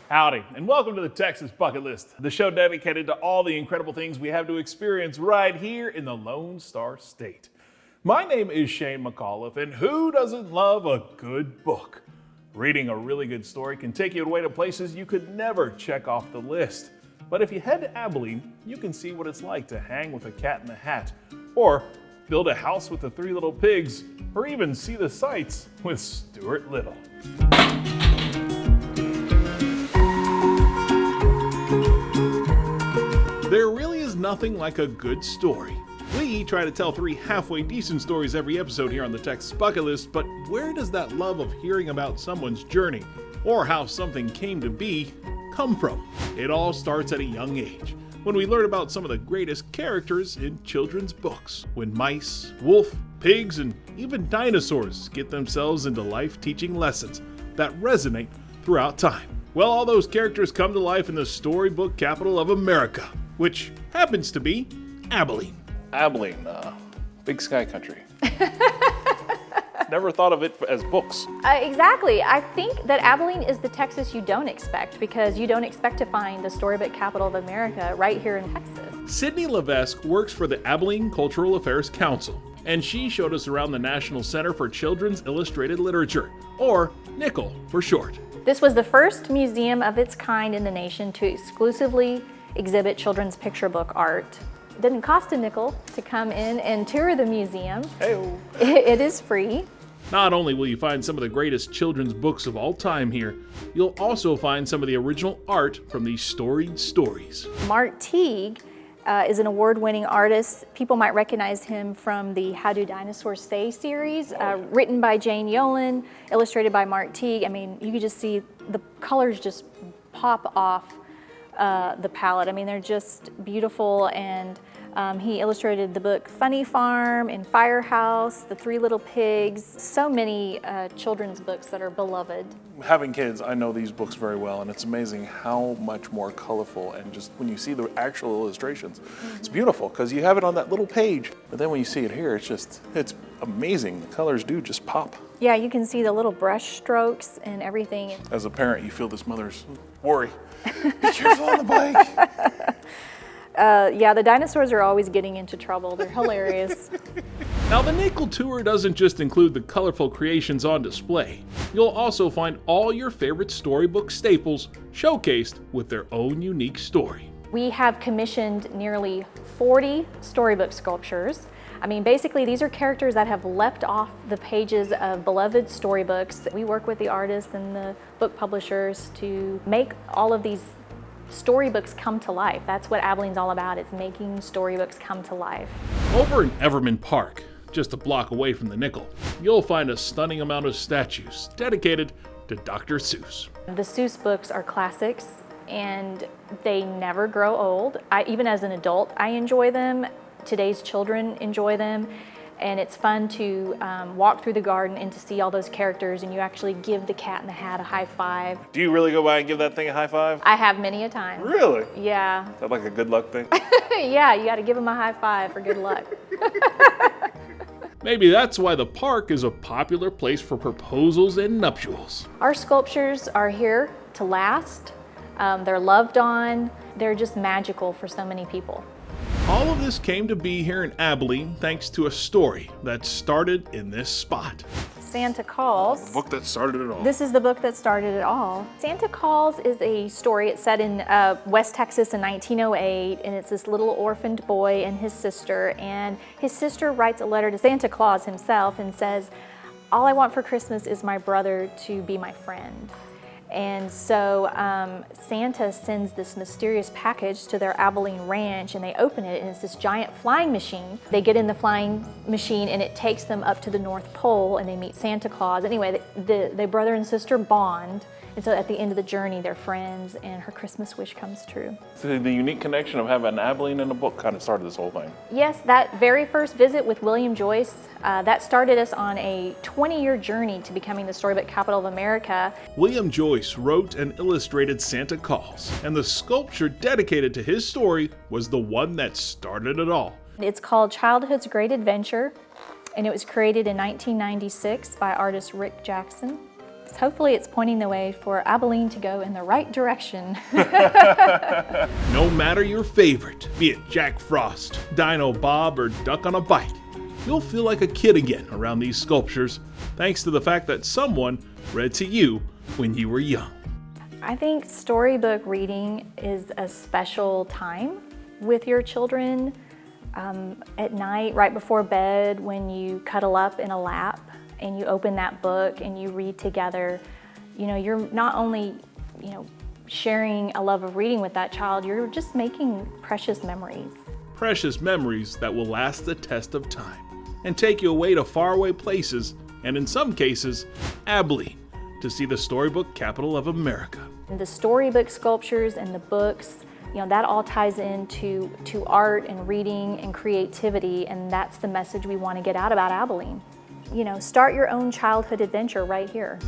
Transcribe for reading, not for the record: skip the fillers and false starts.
Howdy, and welcome to the Texas Bucket List, the show dedicated to all the incredible things we have to experience right here in the Lone Star State. My name is Shane McAuliffe, and who doesn't love a good book? Reading a really good story can take you away to places you could never check off the list. But if you head to Abilene, you can see what it's like to hang with a cat in the hat, or build a house with the three little pigs, or even see the sights with Stuart Little. There really is nothing like a good story. We try to tell 3 halfway decent stories every episode here on the Texas Bucket List, but where does that love of hearing about someone's journey, or how something came to be, come from? It all starts at a young age, when we learn about some of the greatest characters in children's books, when mice, wolf, pigs, and even dinosaurs get themselves into life-teaching lessons that resonate throughout time. Well, all those characters come to life in the storybook capital of America, which happens to be Abilene. Abilene, big sky country. Never thought of it as books. Exactly. I think that Abilene is the Texas you don't expect, because you don't expect to find the storybook capital of America right here in Texas. Sydney Levesque works for the Abilene Cultural Affairs Council, and she showed us around the National Center for Children's Illustrated Literature, or NICIL for short. This was the first museum of its kind in the nation to exclusively exhibit children's picture book art. It didn't cost a nickel to come in and tour the museum. Hey-o. It is free. Not only will you find some of the greatest children's books of all time here, you'll also find some of the original art from these storied stories. Mark Teague is an award-winning artist. People might recognize him from the How Do Dinosaurs Say series, written by Jane Yolen, illustrated by Mark Teague. I mean, you could just see the colors just pop off the palette. I mean, they're just beautiful, and he illustrated the book Funny Farm and Firehouse, The Three Little Pigs, so many children's books that are beloved. Having kids, I know these books very well, and it's amazing how much more colorful, and just when you see the actual illustrations, it's beautiful because you have it on that little page, but then when you see it here, it's amazing. The colors do just pop. Yeah, you can see the little brush strokes and everything. As a parent, you feel this mother's worry. Be careful on the bike. Yeah, the dinosaurs are always getting into trouble. They're hilarious. Now, the NICIL tour doesn't just include the colorful creations on display. You'll also find all your favorite storybook staples showcased with their own unique story. We have commissioned nearly 40 storybook sculptures. I mean, basically, these are characters that have leapt off the pages of beloved storybooks. We work with the artists and the book publishers to make all of these storybooks come to life. That's what Abilene's all about. It's making storybooks come to life. Over in Everman Park, just a block away from the NICIL, you'll find a stunning amount of statues dedicated to Dr. Seuss. The Seuss books are classics, and they never grow old. Even as an adult, I enjoy them. Today's children enjoy them, and it's fun to walk through the garden and to see all those characters, and you actually give the cat in the hat a high five. Do you really go by and give that thing a high five? I have many a time. Really? Yeah. Is that like a good luck thing? Yeah, you got to give them a high five for good luck. Maybe that's why the park is a popular place for proposals and nuptials. Our sculptures are here to last. They're loved on. They're just magical for so many people. All of this came to be here in Abilene thanks to a story that started in this spot. Santa Calls. The book that started it all. This is the book that started it all. Santa Calls is a story. It's set in West Texas in 1908, and it's this little orphaned boy and his sister. And his sister writes a letter to Santa Claus himself and says, "All I want for Christmas is my brother to be my friend." And so Santa sends this mysterious package to their Abilene ranch, and they open it, and it's this giant flying machine. They get in the flying machine, and it takes them up to the North Pole, and they meet Santa Claus. Anyway, the brother and sister bond, and so at the end of the journey, they're friends, and her Christmas wish comes true. So the unique connection of having Abilene in a book kind of started this whole thing. Yes, that very first visit with William Joyce, that started us on a 20-year journey to becoming the storybook capital of America. William Joyce wrote and illustrated Santa Calls, and the sculpture dedicated to his story was the one that started it all. It's called Childhood's Great Adventure, and it was created in 1996 by artist Rick Jackson. Hopefully it's pointing the way for Abilene to go in the right direction. No matter your favorite, be it Jack Frost, Dino Bob, or Duck on a Bike, you'll feel like a kid again around these sculptures, thanks to the fact that someone read to you when you were young. I think storybook reading is a special time with your children. At night, right before bed, when you cuddle up in a lap and you open that book and you read together, you're not only, sharing a love of reading with that child, you're just making precious memories. Precious memories that will last the test of time and take you away to faraway places, and in some cases, Abilene, to see the storybook capital of America. And the storybook sculptures and the books, that all ties into art and reading and creativity, and that's the message we want to get out about Abilene. Start your own childhood adventure right here.